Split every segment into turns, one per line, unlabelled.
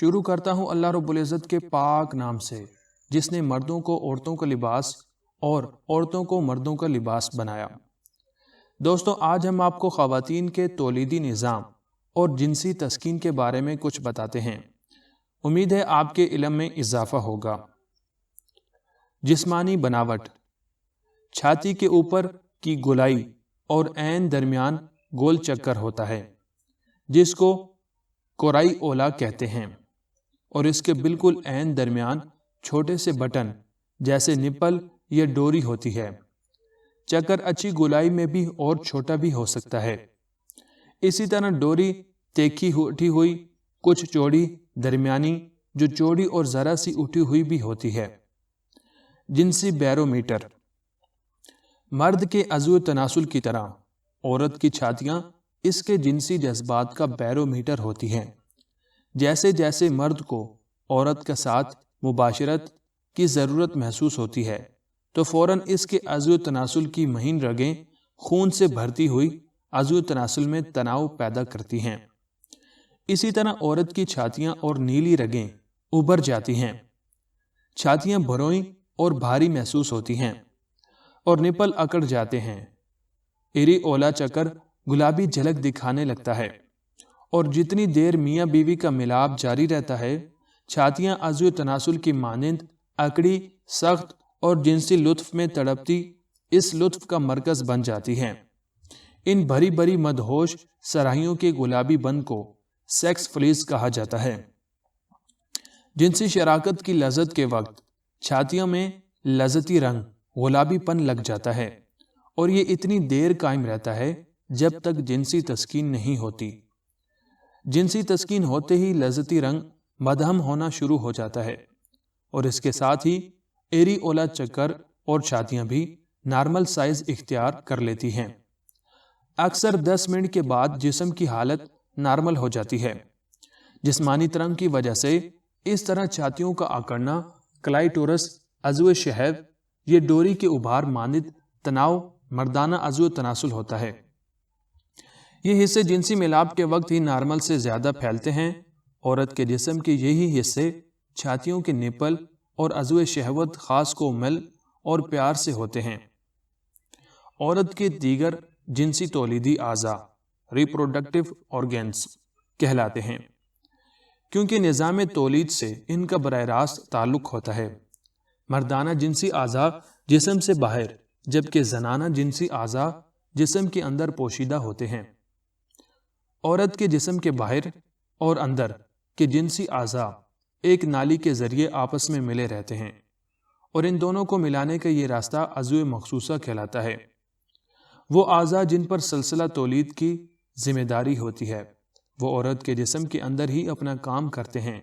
شروع کرتا ہوں اللہ رب العزت کے پاک نام سے، جس نے مردوں کو عورتوں کا لباس اور عورتوں کو مردوں کا لباس بنایا۔ دوستو، آج ہم آپ کو خواتین کے تولیدی نظام اور جنسی تسکین کے بارے میں کچھ بتاتے ہیں۔ امید ہے آپ کے علم میں اضافہ ہوگا۔ جسمانی بناوٹ: چھاتی کے اوپر کی گولائی اور عین درمیان گول چکر ہوتا ہے، جس کو کورائی اولا کہتے ہیں، اور اس کے بالکل عین درمیان چھوٹے سے بٹن جیسے نپل یا ڈوری ہوتی ہے۔ چکر اچھی گولائی میں بھی اور چھوٹا بھی ہو سکتا ہے۔ اسی طرح ڈوری تیکھی اٹھی ہوئی، کچھ چوڑی، درمیانی، جو چوڑی اور ذرا سی اٹھی ہوئی بھی ہوتی ہے۔ جنسی بیرومیٹر: مرد کے عضو تناسل کی طرح عورت کی چھاتیاں اس کے جنسی جذبات کا بیرومیٹر ہوتی ہیں۔ جیسے جیسے مرد کو عورت کے ساتھ مباشرت کی ضرورت محسوس ہوتی ہے تو فوراً اس کے عضو تناسل کی مہین رگیں خون سے بھرتی ہوئی عضو تناسل میں تناؤ پیدا کرتی ہیں۔ اسی طرح عورت کی چھاتیاں اور نیلی رگیں ابھر جاتی ہیں، چھاتیاں بھروئی اور بھاری محسوس ہوتی ہیں، اور نپل اکڑ جاتے ہیں۔ ایری اولا چکر گلابی جھلک دکھانے لگتا ہے، اور جتنی دیر میاں بیوی کا ملاپ جاری رہتا ہے، چھاتیاں عضو تناسل کی مانند اکڑی، سخت اور جنسی لطف میں تڑپتی اس لطف کا مرکز بن جاتی ہیں۔ ان بھری بھری مدہوش سراہیوں کے گلابی بند کو سیکس فلیز کہا جاتا ہے۔ جنسی شراکت کی لذت کے وقت چھاتیوں میں لذتی رنگ گلابی پن لگ جاتا ہے، اور یہ اتنی دیر قائم رہتا ہے جب تک جنسی تسکین نہیں ہوتی۔ جنسی تسکین ہوتے ہی لذتی رنگ مدھم ہونا شروع ہو جاتا ہے، اور اس کے ساتھ ہی ایری اولا چکر اور چھاتیاں بھی نارمل سائز اختیار کر لیتی ہیں۔ اکثر 10 منٹ کے بعد جسم کی حالت نارمل ہو جاتی ہے۔ جسمانی ترنگ کی وجہ سے اس طرح چھاتیوں کا اکڑنا کلائٹورس، عضو شہد یہ ڈوری کے ابھار مانند تناؤ مردانہ عضو تناسل ہوتا ہے۔ یہ حصے جنسی ملاپ کے وقت ہی نارمل سے زیادہ پھیلتے ہیں۔ عورت کے جسم کے یہی حصے چھاتیوں کے نپل اور عضو شہوت خاص کو مل اور پیار سے ہوتے ہیں۔ عورت کے دیگر جنسی تولیدی اعضاء ریپروڈکٹیو آرگنز کہلاتے ہیں، کیونکہ نظام تولید سے ان کا براہ راست تعلق ہوتا ہے۔ مردانہ جنسی اعضاء جسم سے باہر، جبکہ زنانہ جنسی اعضاء جسم کے اندر پوشیدہ ہوتے ہیں۔ عورت کے جسم کے باہر اور اندر کے جنسی اعضاء ایک نالی کے ذریعے آپس میں ملے رہتے ہیں، اور ان دونوں کو ملانے کا یہ راستہ عضو مخصوصہ کہلاتا ہے۔ وہ اعضاء جن پر سلسلہ تولید کی ذمہ داری ہوتی ہے، وہ عورت کے جسم کے اندر ہی اپنا کام کرتے ہیں،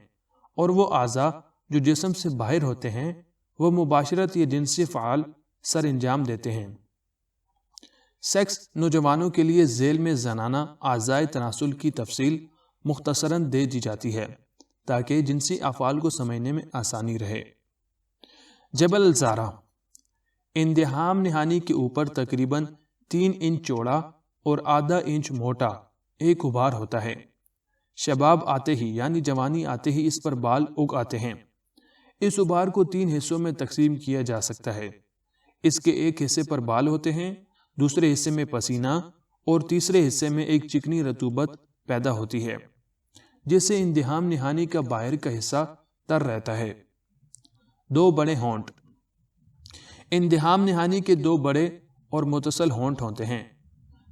اور وہ اعضاء جو جسم سے باہر ہوتے ہیں وہ مباشرت یا جنسی فعال سر انجام دیتے ہیں۔ سیکس نوجوانوں کے لیے ذیل میں زنانہ اعضائے تناسل کی تفصیل مختصراً دے دی جاتی ہے تاکہ جنسی افعال کو سمجھنے میں آسانی رہے۔ جبل الزہرا: اندہام نہانی کے اوپر تقریباً 3 انچ چوڑا اور آدھا انچ موٹا ایک ابھار ہوتا ہے۔ شباب آتے ہی یعنی جوانی آتے ہی اس پر بال اگ آتے ہیں۔ اس ابھار کو 3 حصوں میں تقسیم کیا جا سکتا ہے۔ اس کے ایک حصے پر بال ہوتے ہیں، دوسرے حصے میں پسینہ، اور تیسرے حصے میں ایک چکنی رطوبت پیدا ہوتی ہے جس سے اندہام نہانی کا باہر کا حصہ تر رہتا ہے۔ 2 بڑے ہونٹ: اندہام نہانی کے 2 بڑے اور متصل ہونٹ ہوتے ہیں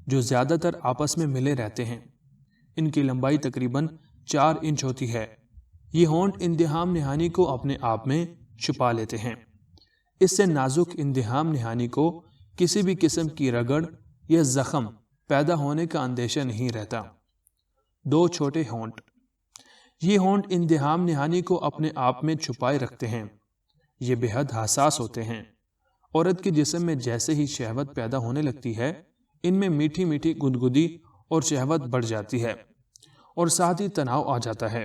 جو زیادہ تر آپس میں ملے رہتے ہیں۔ ان کی لمبائی تقریباً 4 انچ ہوتی ہے۔ یہ ہونٹ اندہام نہانی کو اپنے آپ میں چھپا لیتے ہیں۔ اس سے نازک اندہام نہانی کو کسی بھی قسم کی رگڑ یا زخم پیدا ہونے کا اندیشہ نہیں رہتا۔ 2 چھوٹے ہونٹ: یہ ہونٹ اندہام نہانی کو اپنے آپ میں چھپائے رکھتے ہیں۔ یہ بے حد حساس ہوتے ہیں۔ عورت کے جسم میں جیسے ہی شہوت پیدا ہونے لگتی ہے، ان میں میٹھی میٹھی گدگدی اور شہوت بڑھ جاتی ہے، اور ساتھ ہی تناؤ آ جاتا ہے،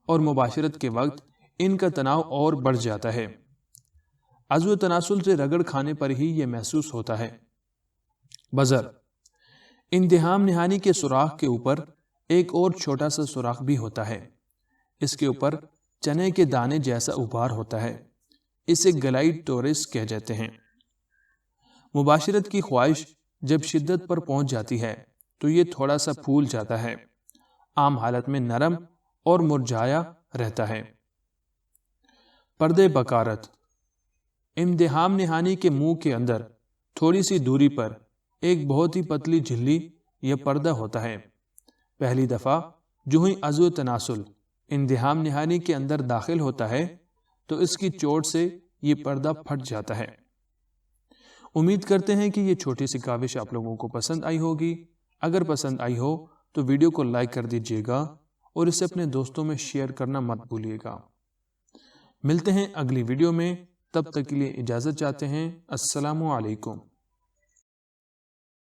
اور مباشرت کے وقت ان کا تناؤ اور بڑھ جاتا ہے۔ عضو تناسل سے رگڑ کھانے پر ہی یہ محسوس ہوتا ہے۔ بزر: اندہام نہانی کے سوراخ کے اوپر ایک اور چھوٹا سا سوراخ بھی ہوتا ہے اس کے اوپر چنے کے دانے جیسا ابھار ہوتا ہے، اسے گلائی ٹورس کہہ جاتے ہیں۔ مباشرت کی خواہش جب شدت پر پہنچ جاتی ہے تو یہ تھوڑا سا پھول جاتا ہے، عام حالت میں نرم اور مرجھایا رہتا ہے۔ پردے بکارت، امتحان نہانی کے منہ کے اندر تھوڑی سی دوری پر ایک بہت ہی پتلی جھلی یا پردہ ہوتا ہے۔ پہلی دفعہ جو ہی عضو تناسل امتحان نہانی کے اندر داخل ہوتا ہے تو اس کی چوٹ سے یہ پردہ پھٹ جاتا ہے۔ امید کرتے ہیں کہ یہ چھوٹی سی کاوش آپ لوگوں کو پسند آئی ہوگی۔ اگر پسند آئی ہو تو ویڈیو کو لائک کر دیجیے گا اور اسے اپنے دوستوں میں شیئر کرنا مت بھولیے گا۔ ملتے ہیں اگلی ویڈیو میں، تب تک کے لیے اجازت چاہتے ہیں۔ السلام علیکم۔